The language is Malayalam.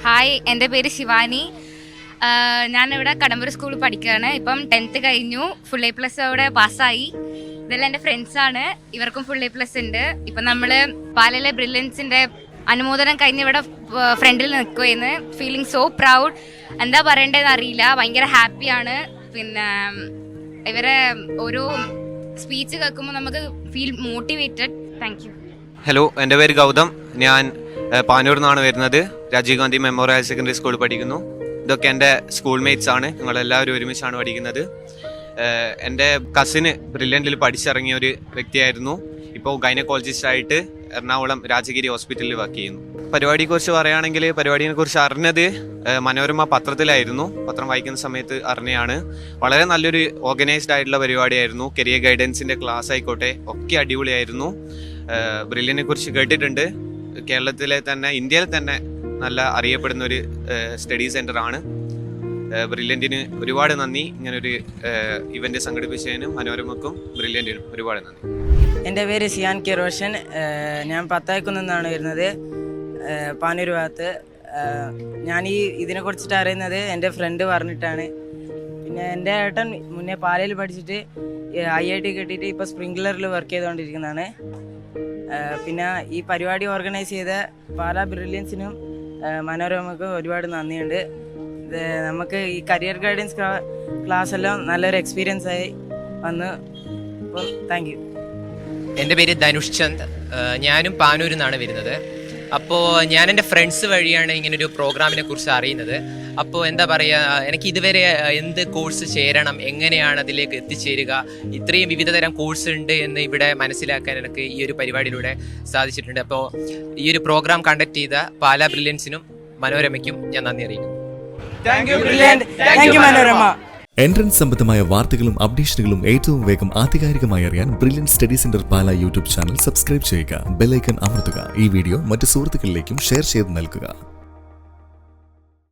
ഹായ്, എൻ്റെ പേര് ശിവാനി. ഞാനിവിടെ കടമ്പൂർ സ്കൂളിൽ പഠിക്കുകയാണ്. ഇപ്പം 10th കഴിഞ്ഞു. ഫുൾ A+ അവിടെ പാസ്സായി. ഇതെല്ലാം എൻ്റെ ഫ്രണ്ട്സാണ്. ഇവർക്കും ഫുൾ A+ ഉണ്ട്. ഇപ്പം നമ്മൾ പാലയിലെ ബ്രില്യൻസിൻ്റെ അനുമോദനം കഴിഞ്ഞ് ഇവിടെ ഫ്രണ്ടിൽ നിൽക്കുകയെന്ന്. Feeling so proud. എന്താ പറയേണ്ടതെന്ന് അറിയില്ല. ഭയങ്കര ഹാപ്പിയാണ്. പിന്നെ ഇവരെ ഓരോ സ്പീച്ച് കേൾക്കുമ്പോൾ നമുക്ക് feel motivated. Thank you. Hello, എൻ്റെ പേര് ഗൗതം. ഞാൻ പാനൂരിൽ നിന്നാണ് വരുന്നത്. Rajiv Gandhi memorial higher secondary സ്കൂളിൽ പഠിക്കുന്നു. ഇതൊക്കെ എൻ്റെ സ്കൂൾ മേറ്റ്സ് ആണ്. ഞങ്ങളെല്ലാവരും ഒരുമിച്ചാണ് പഠിക്കുന്നത്. എൻ്റെ കസിന് ബ്രില്യൻറ്റിൽ പഠിച്ചിറങ്ങിയ ഒരു വ്യക്തിയായിരുന്നു. ഇപ്പോൾ ഗൈനക്കോളജിസ്റ്റായിട്ട് എറണാകുളം രാജഗിരി ഹോസ്പിറ്റലിൽ വർക്ക് ചെയ്യുന്നു. പരിപാടിയെക്കുറിച്ച് പറയുകയാണെങ്കിൽ പരിപാടിയെക്കുറിച്ച് അറിഞ്ഞത് മനോരമ പത്രത്തിലായിരുന്നു. പത്രം വായിക്കുന്ന സമയത്ത് അറിഞ്ഞതാണ്. വളരെ നല്ലൊരു ഓർഗനൈസ്ഡ് ആയിട്ടുള്ള പരിപാടിയായിരുന്നു. കരിയർ ഗൈഡൻസിൻ്റെ ക്ലാസ് ആയിക്കോട്ടെ ഒക്കെ അടിപൊളിയായിരുന്നു. ബ്രില്യനെ കുറിച്ച് കേട്ടിട്ടുണ്ട്. കേരളത്തിലെ തന്നെ ഇന്ത്യയിൽ തന്നെ നല്ല അറിയപ്പെടുന്ന ഒരു സ്റ്റഡി സെൻ്റർ ആണ്. ബ്രില്യൻറ്റിന് ഒരുപാട് നന്ദി. ഇങ്ങനൊരു ഇവൻ്റ് സംഘടിപ്പിച്ചതിനും മനോരമക്കും ബ്രില്യൻറ്റിനും ഒരുപാട് നന്ദി. എൻ്റെ പേര് സിയാൻ കെ റോഷൻ. ഞാൻ പത്തായക്കുന്ന് നിന്നാണ് വരുന്നത്, പാനൂർ ഭാഗത്ത്. ഞാൻ ഇതിനെക്കുറിച്ചിട്ട് അറിയുന്നത് എൻ്റെ ഫ്രണ്ട് പറഞ്ഞിട്ടാണ്. പിന്നെ എൻ്റെ ഏട്ടൻ മുന്നേ പാലയിൽ പഠിച്ചിട്ട് IIT കിട്ടിയിട്ട് ഇപ്പോൾ സ്പ്രിംഗ്ലറിൽ വർക്ക് ചെയ്തുകൊണ്ടിരിക്കുന്നതാണ്. പിന്നെ ഈ പരിപാടി ഓർഗനൈസ് ചെയ്ത പാലാ ബ്രില്യൻസിനും മനോരമക്കും ഒരുപാട് നന്ദിയുണ്ട്. നമുക്ക് ഈ കരിയർ ഗൈഡൻസ് ക്ലാസ് എല്ലാം നല്ലൊരു എക്സ്പീരിയൻസ് ആയി വന്നു. അപ്പം താങ്ക് യു. എൻ്റെ പേര് ധനുഷ് ചന്ദ്. ഞാനും പാനൂരിൽ നിന്നാണ് വരുന്നത്. അപ്പോൾ ഞാൻ എൻ്റെ ഫ്രണ്ട്സ് വഴിയാണ് ഇങ്ങനൊരു പ്രോഗ്രാമിനെ കുറിച്ച് അറിയുന്നത്. അപ്പോൾ എന്താ പറയുക, എനിക്ക് ഇതുവരെ എന്ത് കോഴ്സ് ചേരണം, എങ്ങനെയാണ് അതിലേക്ക് എത്തിച്ചേരുക, ഇത്രയും വിവിധതരം കോഴ്സ് ഉണ്ട് എന്ന് ഇവിടെ മനസ്സിലാക്കാൻ എനിക്ക് ഈ ഒരു പരിപാടിയിലൂടെ സാധിച്ചിട്ടുണ്ട്. അപ്പോൾ ഈ ഒരു പ്രോഗ്രാം കണ്ടക്ട് ചെയ്ത പാലാ ബ്രില്യൻസിനും മനോരമയ്ക്കും ഞാൻ നന്ദി അറിയിക്കുന്നു. എൻട്രൻസ് സംബന്ധമായ വാർത്തകളും അപ്ഡേഷനുകളും ഏറ്റവും വേഗം ആധികാരികമായി അറിയാൻ ബ്രില്യൻ സ്റ്റഡി സെന്റർ പാല യൂട്യൂബ് ചാനൽ സബ്സ്ക്രൈബ് ചെയ്യുക. ബെൽ ഐക്കൺ അമർത്തുക. ഈ വീഡിയോ മറ്റു സുഹൃത്തുക്കളിലേക്കും ഷെയർ ചെയ്ത് നൽകുക.